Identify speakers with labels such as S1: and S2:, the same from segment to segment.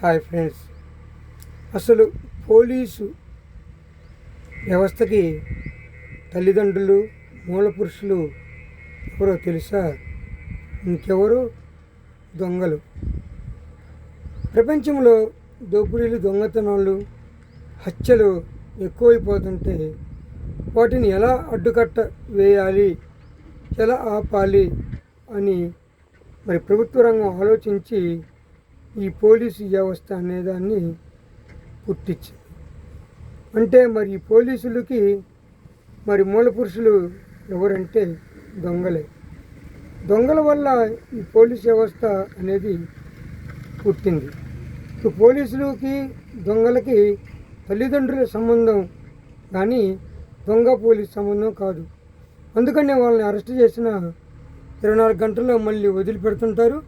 S1: Hi friends, అసలు police వ్యవస్థకి తల్లిదండ్రులు మూల పురుషులు ఎవరో తెలుసా? ఇంకెవరు? దొంగలు. ప్రపంచంలో దోపిడీలు, దొంగతనాలు, హత్యలు ఎక్కువైపోతుంటే వాటిని ఎలా అడ్డుకట్ట వేయాలి, ఎలా ఆపాలి అని మరి ప్రభుత్వ రంగం ఆలోచించి ఈ పోలీసు వ్యవస్థ అనేదాన్ని పుట్టించింది. అంటే మరి ఈ పోలీసులకి మరి మూల పురుషులు ఎవరంటే దొంగలే. దొంగల వల్ల ఈ పోలీసు వ్యవస్థ అనేది పుట్టింది. ఇప్పుడు పోలీసులకి దొంగలకి తల్లిదండ్రుల సంబంధం కానీ దొంగ పోలీసు సంబంధం కాదు. అందుకనే వాళ్ళని అరెస్ట్ చేసిన 24 గంటల్లో మళ్ళీ వదిలిపెడుతుంటారు,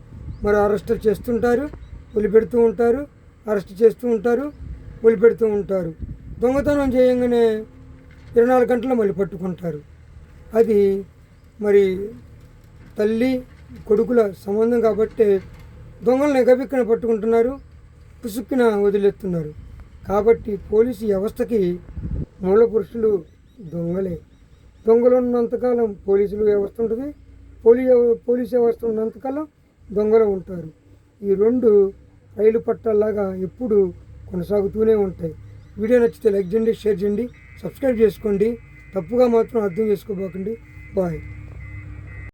S1: మరి అరెస్ట్ చేస్తుంటారు, వదిలిపెడుతూ ఉంటారు, అరెస్ట్ చేస్తూ ఉంటారు, వదిలిపెడుతూ ఉంటారు. దొంగతనం చేయగానే 24 గంటల్లో మళ్ళీ పట్టుకుంటారు. అది మరి తల్లి కొడుకుల సంబంధం కాబట్టి దొంగలను ఎగబిక్కన పట్టుకుంటున్నారు, పుసుక్కున వదిలేస్తున్నారు. కాబట్టి పోలీసు వ్యవస్థకి మూల పురుషులు దొంగలే. దొంగలు ఉన్నంతకాలం పోలీసులు వ్యవస్థ ఉంటుంది, పోలీసు వ్యవస్థ ఉన్నంతకాలం దొంగలు ఉంటారు. ఈ రెండు రైలు పట్టాల్లాగా ఎప్పుడు కొనసాగుతూనే ఉంటాయి. వీడియో నచ్చితే లైక్ చేయండి, షేర్ చేయండి, సబ్స్క్రైబ్ చేసుకోండి. తప్పుగా మాత్రం అర్థం చేసుకోబోకండి. బాయ్.